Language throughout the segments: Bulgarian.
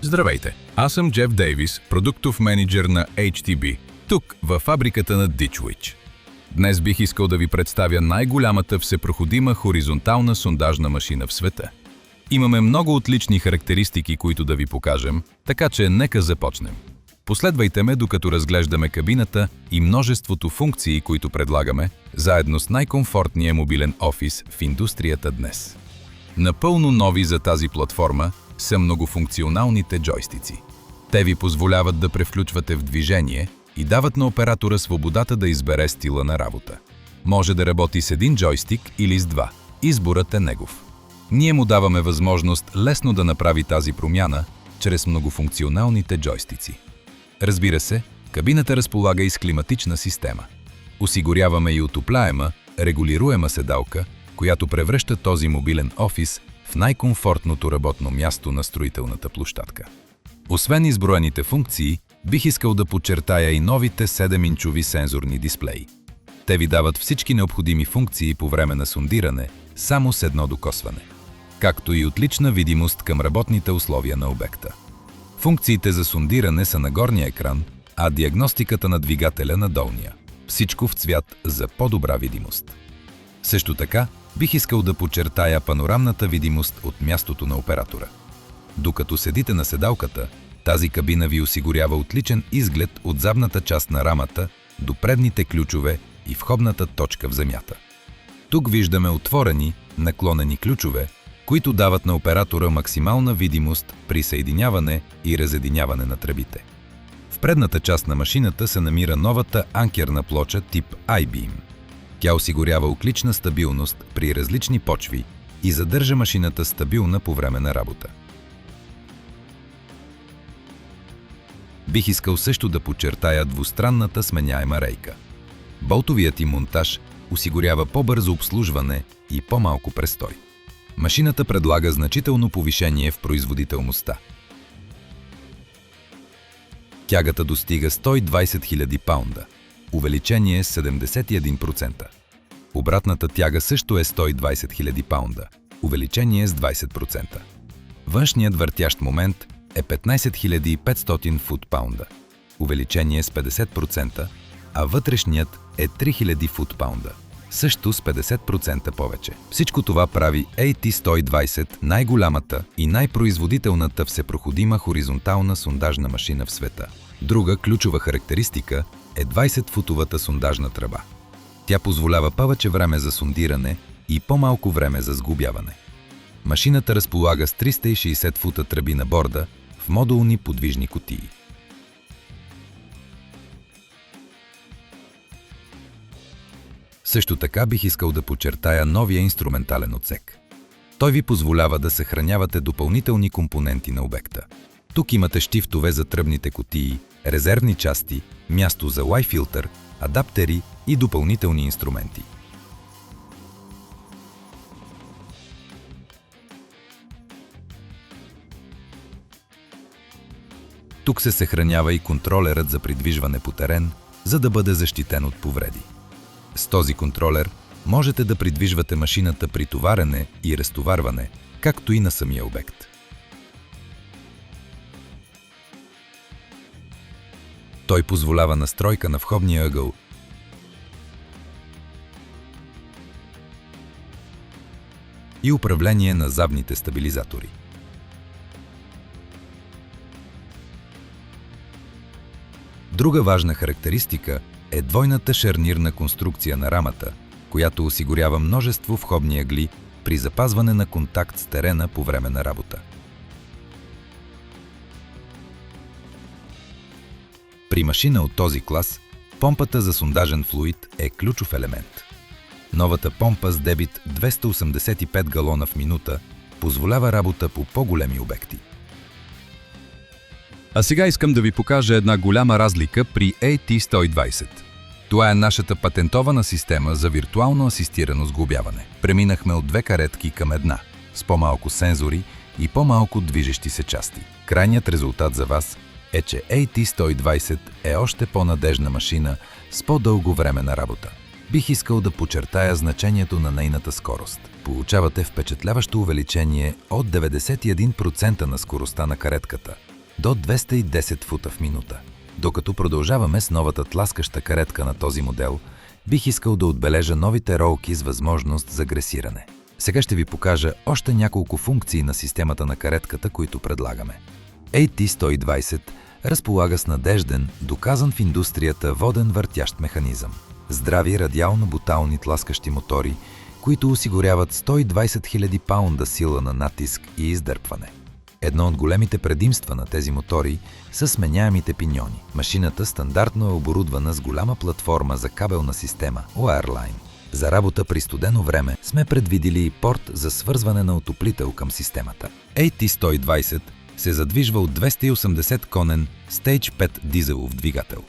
Здравейте! Аз съм Джеф Дейвис, продуктов менеджер на HTB, тук, във фабриката на Ditch Witch. Днес бих искал да ви представя най-голямата всепроходима хоризонтална сондажна машина в света. Имаме много отлични характеристики, които да ви покажем, така че нека започнем. Последвайте ме, докато разглеждаме кабината и множеството функции, които предлагаме, заедно с най-комфортния мобилен офис в индустрията днес. Напълно нови за тази платформа са многофункционалните джойстици. Те ви позволяват да превключвате в движение и дават на оператора свободата да избере стила на работа. Може да работи с един джойстик или с два. Изборът е негов. Ние му даваме възможност лесно да направи тази промяна чрез многофункционалните джойстици. Разбира се, кабината разполага и с климатична система. Осигуряваме и отопляема, регулируема седалка, която превръща този мобилен офис в най-комфортното работно място на строителната площадка. Освен изброените функции, бих искал да подчертая и новите 7-инчови сензорни дисплеи. Те ви дават всички необходими функции по време на сондиране, само с едно докосване, както и отлична видимост към работните условия на обекта. Функциите за сондиране са на горния екран, а диагностиката на двигателя на долния. Всичко в цвят за по-добра видимост. Също така, бих искал да подчертая панорамната видимост от мястото на оператора. Докато седите на седалката, тази кабина ви осигурява отличен изглед от задната част на рамата до предните ключове и входната точка в земята. Тук виждаме отворени, наклонени ключове, които дават на оператора максимална видимост при съединяване и разединяване на тръбите. В предната част на машината се намира новата анкерна плоча тип I-Beam. Тя осигурява отлична стабилност при различни почви и задържа машината стабилна по време на работа. Бих искал също да подчертая двустранната сменяема рейка. Болтовият им монтаж осигурява по-бързо обслужване и по-малко престой. Машината предлага значително повишение в производителността. Тягата достига 120 000 паунда, увеличение с 71%. Обратната тяга също е 120 000 паунда, увеличение с 20%. Външният въртящ момент е 15 500 фут-паунда, увеличение с 50%, а вътрешният е 3000 фут-паунда, също с 50% повече. Всичко това прави AT120 най-голямата и най-производителната всепроходима хоризонтална сондажна машина в света. Друга ключова характеристика е 20-футовата сондажна тръба. Тя позволява повече време за сондиране и по-малко време за сглобяване. Машината разполага с 360 фута тръби на борда в модулни подвижни кутии. Също така бих искал да подчертая новия инструментален отсек. Той ви позволява да съхранявате допълнителни компоненти на обекта. Тук имате щифтове за тръбните кутии, резервни части, място за Y-филтър, адаптери и допълнителни инструменти. Тук се съхранява и контролерът за придвижване по терен, за да бъде защитен от повреди. С този контролер можете да придвижвате машината при товарене и разтоварване, както и на самия обект. Той позволява настройка на входния ъгъл и управление на задните стабилизатори. Друга важна характеристика е двойната шарнирна конструкция на рамата, която осигурява множество входни ъгли при запазване на контакт с терена по време на работа. При машина от този клас, помпата за сондажен флуид е ключов елемент. Новата помпа с дебит 285 галона в минута позволява работа по по-големи обекти. А сега искам да ви покажа една голяма разлика при AT120. Това е нашата патентована система за виртуално асистирано сглобяване. Преминахме от две каретки към една, с по-малко сензори и по-малко движещи се части. Крайният резултат за вас е, че AT120 е още по-надежна машина с по-дълго време на работа. Бих искал да подчертая значението на нейната скорост. Получавате впечатляващо увеличение от 91% на скоростта на каретката, до 210 фута в минута. Докато продължаваме с новата тласкаща каретка на този модел, бих искал да отбележа новите ролки с възможност за гресиране. Сега ще ви покажа още няколко функции на системата на каретката, които предлагаме. AT120 разполага с надежден, доказан в индустрията воден въртящ механизъм. Здрави радиално-бутални тласкащи мотори, които осигуряват 120 000 паунда сила на натиск и издърпване. Едно от големите предимства на тези мотори са сменяемите пиньони. Машината стандартно е оборудвана с голяма платформа за кабелна система Wireline. За работа при студено време сме предвидили и порт за свързване на отоплител към системата. AT120 се задвижва от 280-конен Stage 5 дизелов двигател.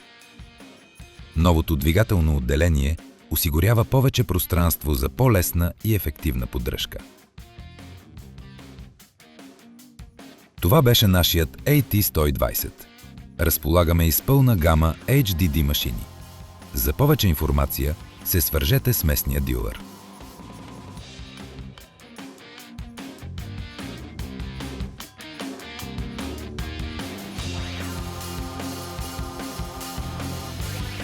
Новото двигателно отделение осигурява повече пространство за по-лесна и ефективна поддръжка. Това беше нашият AT120. Разполагаме и с пълна гама HDD машини. За повече информация се свържете с местния дилър.